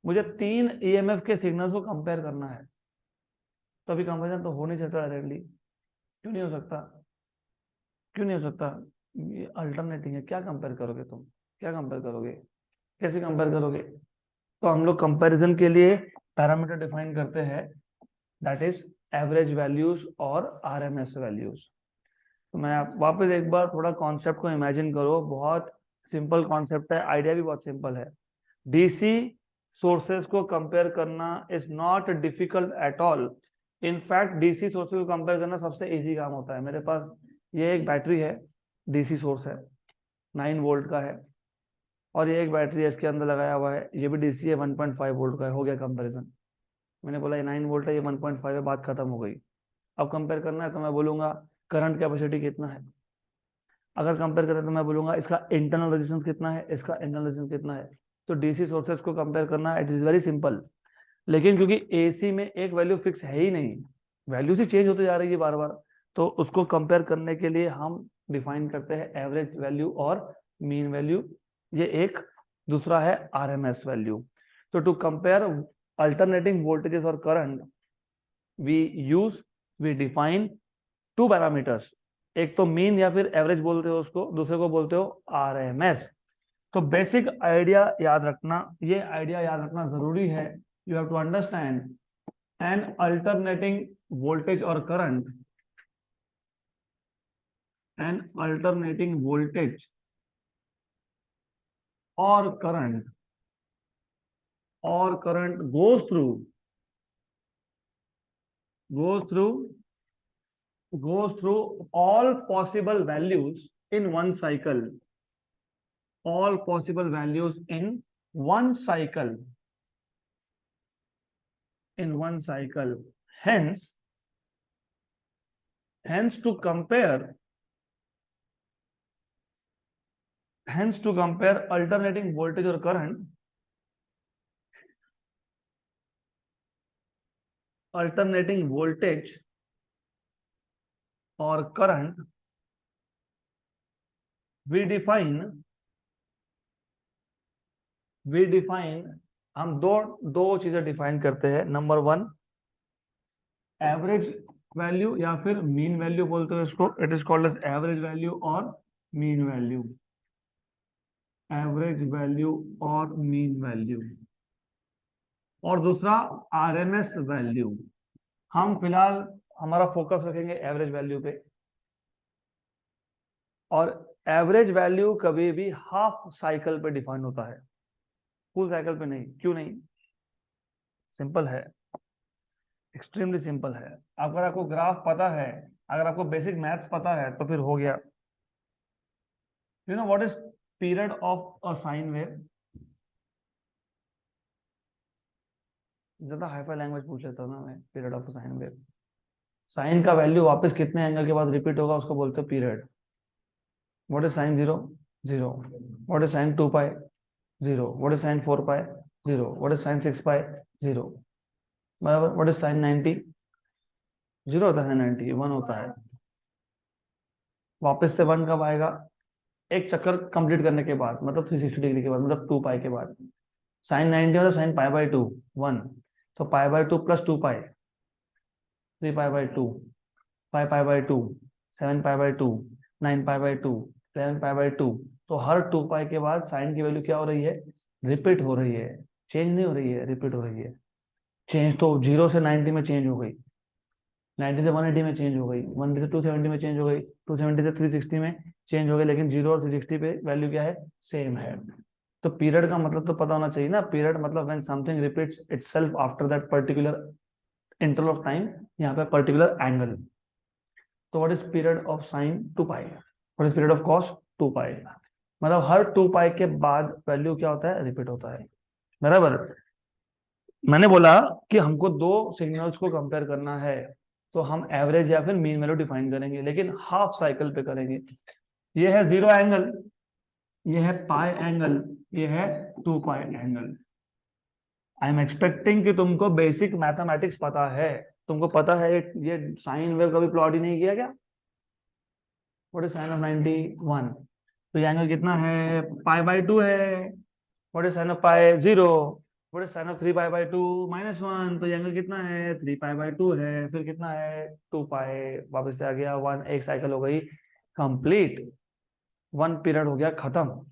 मुझे 3 ईएमएफ के सिग्नल्स को कंपेयर करना है, तो अभी कंपेरिजन तो हो नहीं सकता डायरेक्टली। क्यों नहीं हो सकता, क्यों नहीं हो सकता, ये अल्टरनेटिंग है, क्या कंपेयर करोगे तुम, क्या कंपेयर करोगे, कैसे कंपेयर करोगे। तो हम लोग कंपैरिजन के लिए पैरामीटर डिफाइन करते हैं, दैट इज एवरेज वैल्यूज और आरएमएस वैल्यूज। तो मैं वापस एक बार थोड़ा कॉन्सेप्ट को इमेजिन करो, बहुत सिंपल कॉन्सेप्ट है, आइडिया भी बहुत सिंपल है। डीसी सोर्सेज को कंपेयर करना is not difficult at all. In fact DC sources को कंपेयर करना सबसे इजी काम होता है। मेरे पास ये एक बैटरी है, डीसी सोर्स है, 9 वोल्ट का है, और ये एक बैटरी है इसके अंदर लगाया हुआ है, ये भी डीसी है, 1.5 वोल्ट का है। हो गया कंपैरिजन। मैंने बोला ये 9 वोल्ट है, ये 1.5 है, बात खत्म हो गई। अब कंपेयर करना है तो मैं बोलूंगा करंट कैपेसिटी कितना है। अगर कंपेयर करें तो मैं बोलूंगा इसका इंटरनल रेजिस्टेंस कितना है, इसका इंटरनल रेजिस्टेंस कितना है। तो डीसी सोर्सेज को कंपेयर करना इट इज वेरी सिंपल। लेकिन क्योंकि एसी में एक वैल्यू फिक्स है ही नहीं, वैल्यू से चेंज होते जा रही है बार बार, तो उसको कंपेयर करने के लिए हम डिफाइन करते हैं एवरेज वैल्यू और मीन वैल्यू। ये एक दूसरा है आरएमएस वैल्यू। तो टू कंपेयर अल्टरनेटिंग वोल्टेजेस और करंट वी डिफाइन 2 पैरामीटर्स, एक तो मीन या फिर एवरेज बोलते हो उसको, दूसरे को बोलते हो आरएमएस। तो बेसिक आइडिया याद रखना, ये आइडिया याद रखना जरूरी है you have to understand an alternating voltage or current, an alternating voltage or current goes through all possible values in one cycle, all possible values in one cycle, hence to compare alternating voltage or current, we define हम दो चीजें define करते हैं. Number 1 average value या फिर mean value बोलते हैं इसको. It is called as average value और मीन वैल्यू. एवरेज वैल्यू और मीन वैल्यू. और दूसरा आरएमएस वैल्यू. हम फिलहाल हमारा फोकस रखेंगे एवरेज वैल्यू पे. और एवरेज वैल्यू कभी भी हाफ साइकिल पे डिफाइन होता है, फुल साइकिल पे नहीं. क्यों नहीं? सिंपल है, एक्सट्रीमली सिंपल है. अगर आपको ग्राफ पता है, अगर आपको बेसिक मैथ्स पता है तो फिर हो गया. You know what is period of a sine wave? ज्यादा हाईफाई लैंग्वेज पूछ लेता हूँ ना मैं. Period of a sine wave, sine का वैल्यू वापस कितने एंगल के बाद रिपीट होगा उसको बोलते हैं period. What is sine 0? 0. What is sine 2 pi? 0. What is sine 4 pi? 0. What is sine 6 पाई? 0. बराबर. What is sine 90? 0 होता है. 90 1 होता है. वापस से 1 कब आएगा? एक चक्कर कंप्लीट करने के बाद, मतलब 360 डिग्री के बाद, मतलब 2 पाई के बाद. साइन 90 होता है साइन पाई बाई 2 1. तो pi by 2 plus 2 pi 3 pi by 2 5 pi by 2 7 pi by 2 9 pi by 2 11 pi by 2. तो हर 2 पाई के बाद साइन की वैल्यू क्या हो रही है? रिपीट हो रही है. चेंज नहीं हो रही है, रिपीट हो रही है. चेंज तो 0 से 90 में चेंज हो गई, 90 से 180 में चेंज हो गई, 180 से 270 में चेंज हो गई, 270 से 360 में चेंज हो गई. लेकिन 0 और 360 पे वैल्यू क्या है? सेम है. तो पीरियड का मतलब तो पता होना चाहिए ना. पीरियड मतलब when something repeats itself after that particular interval of time, यहाँ पे पर्टिकुलर एंगल. तो what is period of sine 2 pi? What is period of cos 2 पाई? मतलब हर 2 पाई के बाद वैल्यू क्या होता है? रिपीट होता है. बराबर. मैंने बोला कि हमको दो सिग्नल्स को कंपेयर करना है, तो हम एवरेज या फिर मीन वैल्यू डिफाइन करेंगे, लेकिन हाफ साइकिल पे करेंगे. ये है 0 एंगल, ये है पाई एंगल, ये है 2 पाई एंगल. आई एम एक्सपेक्टिंग कि तुमको बेसिक मैथमेटिक्स पता है. तुमको पता है ये साइन वेव कभी प्लॉट ही नहीं किया क्या? What is sine of 91? तो ये एंगल कितना है? पाई बाई 2 है. What is sine of pi? 0. What is sine of 3 pi by 2 -1? तो ये एंगल कितना है? 3 पाई बाई 2 है. फिर कितना है? 2 पाई. वापस से आ गया 1. एक साइकिल हो गई कंप्लीट, 1 पीरियड हो गया खत्म.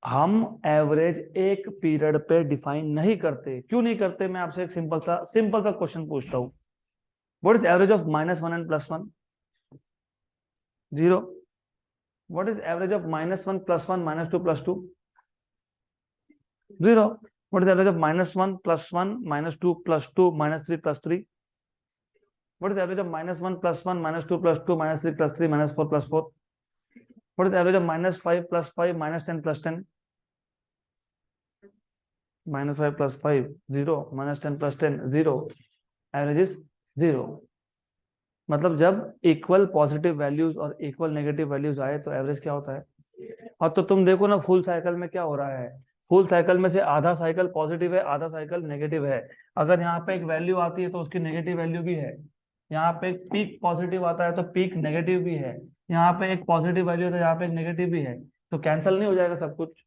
हम एवरेज एक पीरियड पे डिफाइन नहीं करते. क्यों नहीं करते? मैं आपसे एक सिंपल सा क्वेश्चन पूछता हूँ. What is average of -1 and +1? 0. What is average of -1 +1 -2 +2? 0. What is average of -1 +1 -2 +2 -3 +3? What is average of -1 +1 -2 +2 -3 +3 -4 +4? What is average of -5 +5 -10 +10? -5 +5 0, -10 +10 0. Average is 0. मतलब जब इक्वल पॉजिटिव वैल्यूज और इक्वल नेगेटिव वैल्यूज आए तो average क्या होता है? और तो तुम देखो ना फुल साइकिल में क्या हो रहा है. फुल साइकिल में से आधा साइकिल पॉजिटिव है, आधा साइकिल नेगेटिव है. अगर यहाँ पे एक वैल्यू आती है तो उसकी नेगेटिव वैल्यू भी है. यहाँ पे एक पीक पॉजिटिव आता है तो पीक नेगेटिव भी है. यहाँ पे एक पॉजिटिव वैल्यू है तो यहाँ पे एक नेगेटिव भी है. तो कैंसिल नहीं हो जाएगा सब कुछ?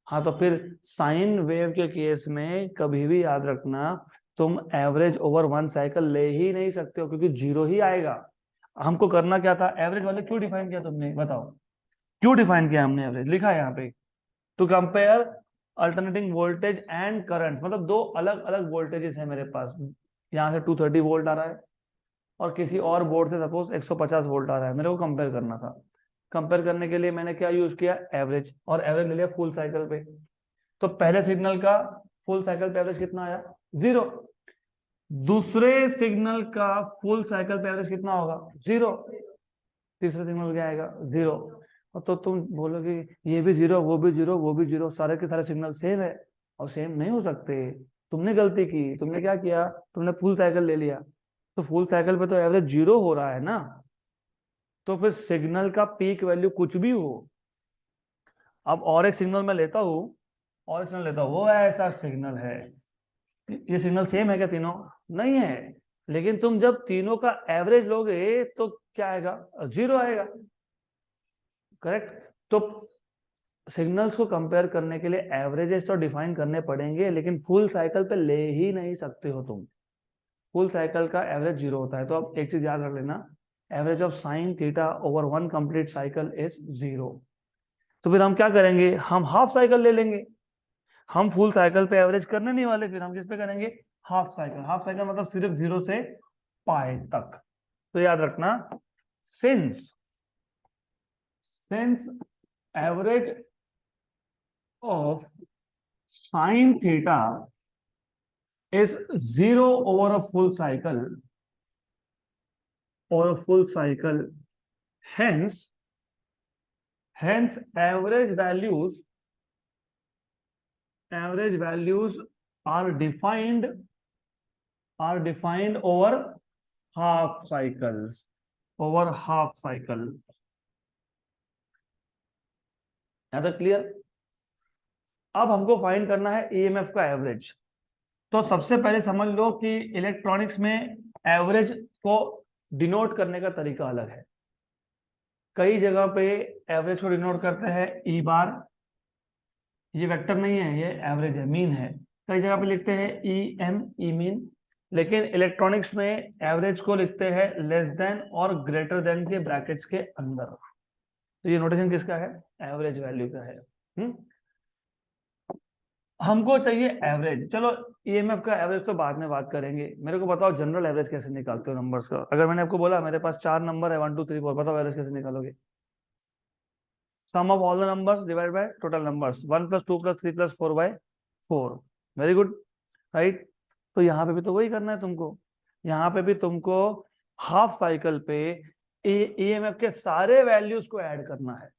हाँ. तो फिर साइन वेव के केस में कभी भी याद रखना, तुम एवरेज ओवर 1 साइकिल ले ही नहीं सकते हो, क्योंकि 0 ही आएगा. हमको करना क्या था? एवरेज वाले क्यों डिफाइन किया तुमने? बताओ क्यों डिफाइन किया हमने एवरेज? लिखा है यहाँ पे to compare alternating voltage and current, मतलब दो अलग अलग वोल्टेजेस है मेरे पास। यहाँ से 230 वोल्ट आ रहा है और किसी और बोर्ड से सपोज 150 वोल्ट आ रहा है, मेरे को कंपेयर करना था। कंपेयर करने के लिए मैंने क्या यूज किया, एवरेज, और एवरेज ले लिया फुल साइकिल पे। तो पहले सिग्नल का फुल साइकिल पे एवरेज कितना आया, 0। दूसरे सिग्नल का फुल साइकिल पे एवरेज कितना होगा, 0। तीसरा सिग्नल क्या आएगा, 0। और तो तुम बोलोगे ये भी 0, वो भी 0, वो भी 0, सारे के सारे सिग्नल सेम है, और सेम नहीं हो सकते। तुमने गलती की, तुमने क्या किया, तुमने फुल साइकिल ले लिया। तो फुल साइकिल पे तो एवरेज 0 हो रहा है ना, तो फिर सिग्नल का पीक वैल्यू कुछ भी हो। अब और एक सिग्नल मैं लेता हूं, और एक सिग्नल लेता हूं, वो ऐसा सिग्नल है, ये सिग्नल सेम है क्या तीनों, नहीं है। लेकिन तुम जब तीनों का एवरेज लोगे तो क्या आएगा, 0 आएगा, करेक्ट। तो सिग्नल्स को कंपेयर करने के लिए एवरेजेस तो डिफाइन करने पड़ेंगे, लेकिन फुल साइकिल पे ले ही नहीं सकते हो तुम। फुल साइकिल का एवरेज 0 होता है। तो अब एक चीज याद रख लेना, average of sine theta over one complete cycle is 0। तो फिर हम क्या करेंगे, हम हाफ साइकिल ले लेंगे। हम फुल साइकिल पे एवरेज करने नहीं वाले, फिर हम किस पे करेंगे, हाफ साइकिल। हाफ साइकिल मतलब सिर्फ 0 से पाई तक। तो याद रखना, since since average of sine theta is 0 over a full cycle, hence average values are defined over half cycles, है तो क्लियर। अब हमको फाइंड करना है ईएमएफ का एवरेज। तो सबसे पहले समझ लो कि इलेक्ट्रॉनिक्स में एवरेज को डिनोट करने का तरीका अलग है। कई जगह पे एवरेज को डिनोट करते हैं ई बार, ये वेक्टर नहीं है, ये एवरेज है, मीन है। कई जगह पे लिखते हैं ई एम, ई मीन। लेकिन इलेक्ट्रॉनिक्स में एवरेज को लिखते हैं लेस देन और ग्रेटर देन के ब्रैकेट्स के अंदर। तो ये नोटेशन किसका है, एवरेज वैल्यू का है। हमको चाहिए एवरेज। चलो ईएमएफ का एवरेज तो बाद में बात करेंगे, मेरे को बताओ जनरल एवरेज कैसे निकालते हो नंबर्स का। अगर मैंने आपको बोला मेरे पास 4 नंबर है, 1 2 3 4, बताओ एवरेज कैसे निकालोगे। Sum of all the numbers divide by total numbers, 1 + 2 + 3 + 4 / 4। Very good, right. तो यहाँ पे भी तो वही करना है तुमको। यहाँ पे भी तुमको हाफ साइकिल पे ईएमएफ के सारे वैल्यूज को ऐड करना है।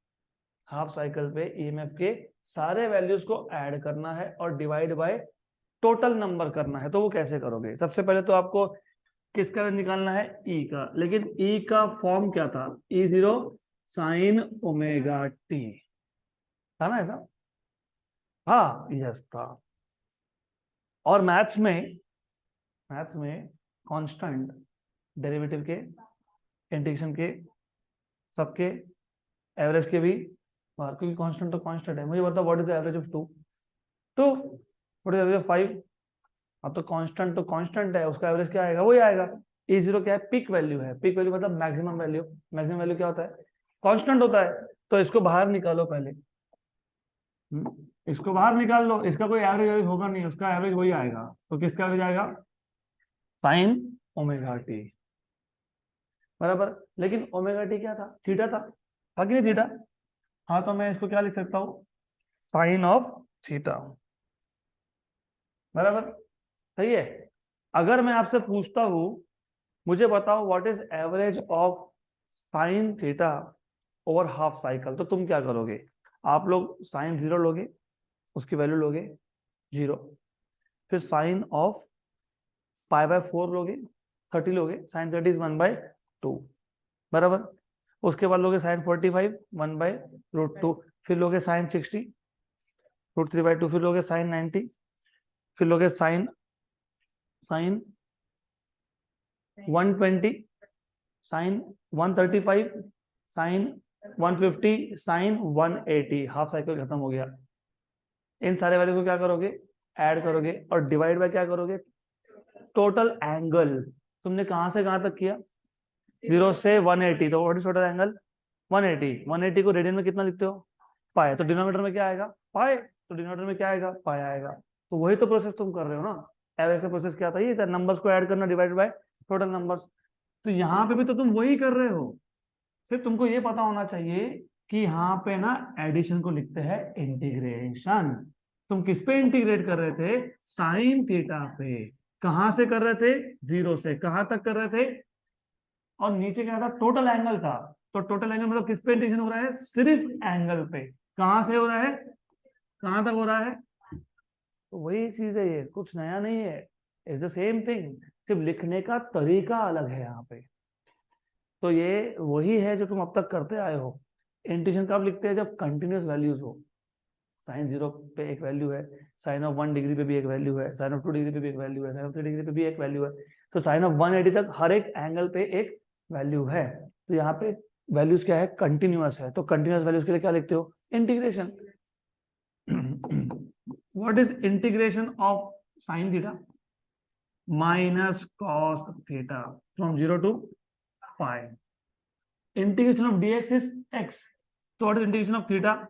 हाफ साइकिल पे ईएमएफ के सारे वैल्यूज को ऐड करना है और डिवाइड बाय टोटल नंबर करना है। तो वो कैसे करोगे, सबसे पहले तो आपको किसका निकालना है, ई का। लेकिन ई का फॉर्म क्या था, E0 sin ωt था ना ऐसा, हाँ यस था। और मैथ्स में कांस्टेंट, डेरिवेटिव के, इंटीग्रेशन के, सबके, एवरेज के भी बाहर, क्योंकि कांस्टेंट तो कांस्टेंट है। मुझे बताओ what is the average of 2, what is average of 5। अब तो कांस्टेंट है, उसका एवरेज क्या आएगा, वही आएगा। E0 क्या है, पिक वैल्यू है। पिक वैल्यू मतलब मैक्सिमम वैल्यू। मैक्सिमम वैल्यू क्या होता है, कांस्टेंट होता है। तो इसको बाहर निकालो पहले, इसको बाहर निकाल लो। इसका कोई एवरेज होगा नहीं, उसका एवरेज वही आएगा। तो किसका एवरेज आएगा, साइन ओमेगा टी, बराबर। लेकिन ओमेगा टी क्या था, थीटा था कि नहीं थीटा। हाँ तो मैं इसको क्या लिख सकता हूँ, साइन ऑफ थीटा, बराबर, सही है। अगर मैं आपसे पूछता हूं, मुझे बताओ what is average of sine theta over half cycle, तो तुम क्या करोगे, आप लोग साइन 0 लोगे, उसकी वैल्यू लोगे 0, फिर साइन ऑफ π/4 लोगे, 30 लोगे, साइन 30 इज 1/2, बराबर। उसके बाद लोगे साइन 45 1/√2, फिर लोगे साइन 60 √3/2, फिर लोगे साइन 90, फिर लोगे sine 120, sine 135, sine 150, sine 180। Half cycle खत्म हो गया। इन सारे वैल्यू को क्या करोगे, ऐड करोगे और डिवाइड बाय क्या करोगे, टोटल एंगल। तुमने कहां से कहां तक किया, 0 से 180, तो व्हाट इज टोटल एंगल, 180। 180 को रेडियन में कितना लिखते हो, पाए, तो डिनोमिनेटर में क्या आएगा, पाए। तो डिनोमिनेटर में क्या आएगा, पाई आएगा। तो वही तो प्रोसेस तुम कर रहे हो ना, एवरेज का प्रोसेस क्या था, ये था नंबर्स को ऐड करना डिवाइडेड बाय टोटल नंबर्स। तो यहाँ पे भी तो तुम वही कर रहे हो, सिर्फ तुमको ये पता होना चाहिए कि यहाँ पे ना एडिशन को लिखते हैं इंटीग्रेशन। तुम किस पे इंटीग्रेट कर रहे थे, साइन थीटा पे। कहां से कर रहे थे, 0 से कहां तक कर रहे थे, और नीचे क्या था, टोटल एंगल था। तो टोटल एंगल मतलब किस पे इंटीग्रेशन हो रहा है, सिर्फ एंगल पे। कहां से हो रहा है, कहां तक हो रहा है। तो वही चीज है, ये कुछ नया नहीं है, इट्स द सेम थिंग, सिर्फ लिखने का तरीका अलग है यहाँ पे। तो ये वही है जो तुम अब तक करते आए हो। इंटीग्रेशन कब लिखते हैं, जब कंटिन्यूअस वैल्यूज हो। साइन 0 पे एक वैल्यू है, साइन ऑफ 1 डिग्री पे भी एक वैल्यू है, साइन ऑफ 2 डिग्री पे भी एक वैल्यू है, साइन ऑफ 3 डिग्री पे भी एक वैल्यू है। तो साइन ऑफ 180 तक हर एक एंगल पे एक वैल्यू है। तो यहाँ पे वैल्यूज क्या है, कंटिन्यूअस है। तो कंटिन्यूअस वैल्यूज के लिए क्या लिखते हो, integration. What is integration of sine theta, minus cos theta from 0 to pi. Integration of dx is x. So what is integration of theta?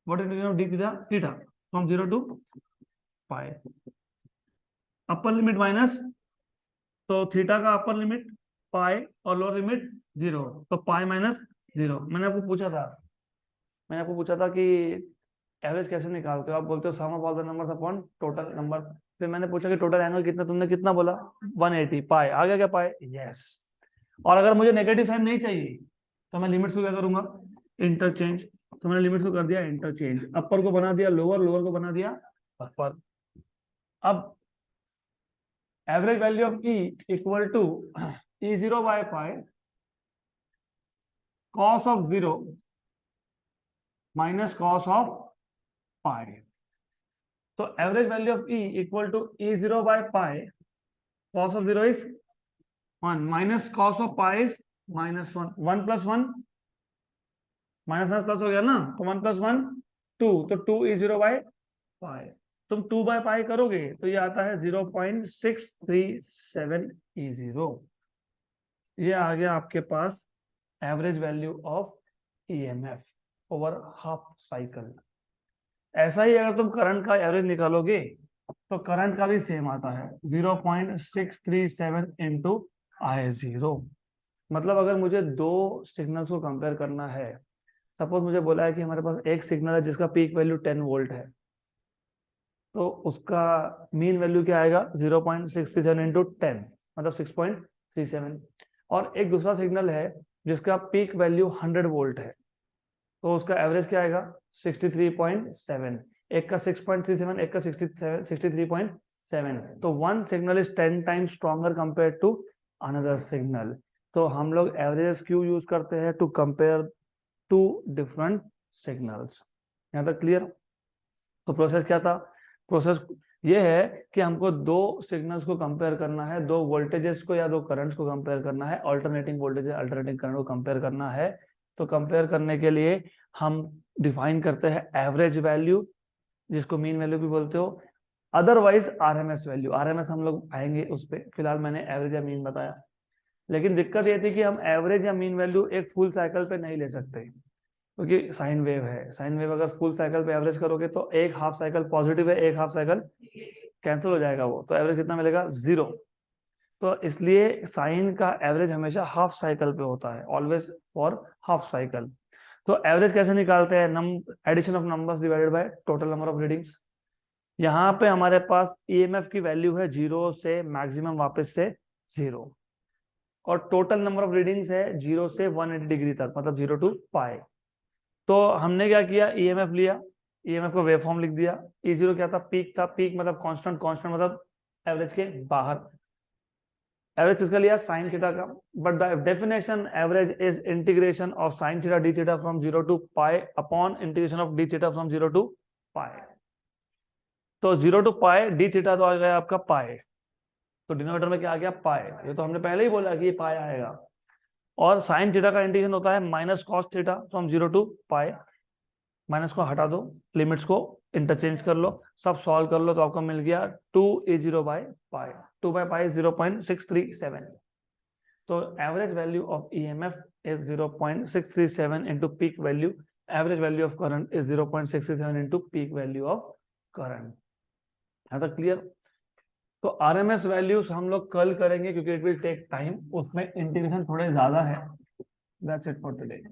What is integration of d theta? Theta from 0 to pi. Upper limit minus, तो theta का upper limit पाई और lower limit 0, तो pi minus 0। मैंने आपको पूछा था कि average कैसे निकालते हो, आप बोलते हो sum of all the numbers upon total number. फिर मैंने पूछा कि टोटल एंगल कितना, तुमने कितना बोला 180, पाई आ गया क्या, पाई, यस। और अगर मुझे नेगेटिव साइन नहीं चाहिए तो मैं लिमिट्स को क्या करूंगा, इंटरचेंज। तो मैंने लिमिट्स को कर दिया इंटरचेंज, अपर को बना दिया लोअर, लोअर को बना दिया अपर। अब average value of E equal to E0 by pi cos of 0 minus cos of pi. तो average value of E equal to E0 by pi cos of 0 is 1 minus cos of pi is -1, 1 plus 1 minus plus हो गया ना, तो 1 plus 1 2, तो 2E0 by pi. तुम 2 by pi करोगे तो ये आता है 0.637 E0। ये आ गया आपके पास average value of EMF over half cycle. ऐसा ही अगर तुम करंट का एवरेज निकालोगे तो करंट का भी सेम आता है 0.637 इंटू I0। मतलब अगर मुझे दो सिग्नल्स को कंपेयर करना है, सपोज मुझे बोला है कि हमारे पास एक सिग्नल है जिसका पीक वैल्यू 10 वोल्ट है, तो उसका मीन वैल्यू क्या आएगा 0.67 इंटू 10 मतलब 6.37। और एक दूसरा सिग्नल है जिसका पीक वैल्यू 100 वोल्ट है, तो उसका एवरेज क्या आएगा 63.7। एक का 6.37, एक का 63.7। तो one signal is 10 times stronger compare to another signal. तो हम लोग एवरेज क्यों यूज करते हैं, to compare to different signals. यहाँ तक क्लियर। तो प्रोसेस क्या था, प्रोसेस ये है कि हमको दो सिग्नल्स को कंपेयर करना है, दो वोल्टेजेस को या दो करंट्स को कंपेयर करना है, अल्टरनेटिंग वोल्टेज अल्टरनेटिंग करंट को कंपेयर करना है। तो कंपेयर करने के लिए हम डिफाइन करते हैं एवरेज वैल्यू, जिसको मीन वैल्यू भी बोलते हो, अदरवाइज आरएमएस वैल्यू। आरएमएस हम लोग आएंगे उस पर, फिलहाल मैंने एवरेज या मीन बताया। लेकिन दिक्कत ये थी कि हम एवरेज या मीन वैल्यू एक फुल साइकिल पे नहीं ले सकते, क्योंकि साइन वेव है। साइन वेव अगर फुल साइकिल पे एवरेज करोगे तो एक हाफ साइकिल पॉजिटिव है, एक हाफ साइकिल कैंसिल हो जाएगा वो, तो एवरेज कितना मिलेगा 0। तो इसलिए साइन का एवरेज हमेशा हाफ साइकिल पे होता है, ऑलवेज फॉर हाफ साइकिल। तो एवरेज कैसे निकालते हैं, addition of numbers divided by total number of readings. यहाँ पे हमारे पास EMF की वैल्यू है 0 से मैक्सिमम वापस से 0, और टोटल नंबर ऑफ रीडिंग्स है 0 से 180 डिग्री तक, मतलब 0 टू पाई। तो हमने क्या किया, EMF लिया, EMF को वेवफॉर्म लिख दिया। E0 क्या था, पीक था, पीक मतलब कांस्टेंट, कांस्टेंट मतलब एवरेज के बाहर। एवरेज किसका लिया, साइन थीटा का। But the definition average is integration of sine theta D theta from 0 to pi upon integration of D theta from 0 to pi. तो 0 टू पाई डी थीटा तो आ गया आपका पाई, तो डिनोमिनेटर में क्या आ गया, पाई। ये तो हमने पहले ही बोला कि ये पाई आएगा। और साइन थीटा का इंटीग्रेशन होता है minus cos theta from 0 to pi. Minus को हटा दो, लिमिट्स को इंटरचेंज कर लो, सब सॉल्व कर लो, तो आपको मिल गया 2E0 by pi. 2 by pi 0.637। तो average value of EMF is 0.637 into peak value. Average value of current is 0.637 into peak value of current. है तो क्लियर? तो आरएमएस वैल्यूज हम लोग कल करेंगे क्योंकि इट विल टेक टाइम, उसमें इंटीग्रेशन थोड़े ज्यादा है. That's it for today.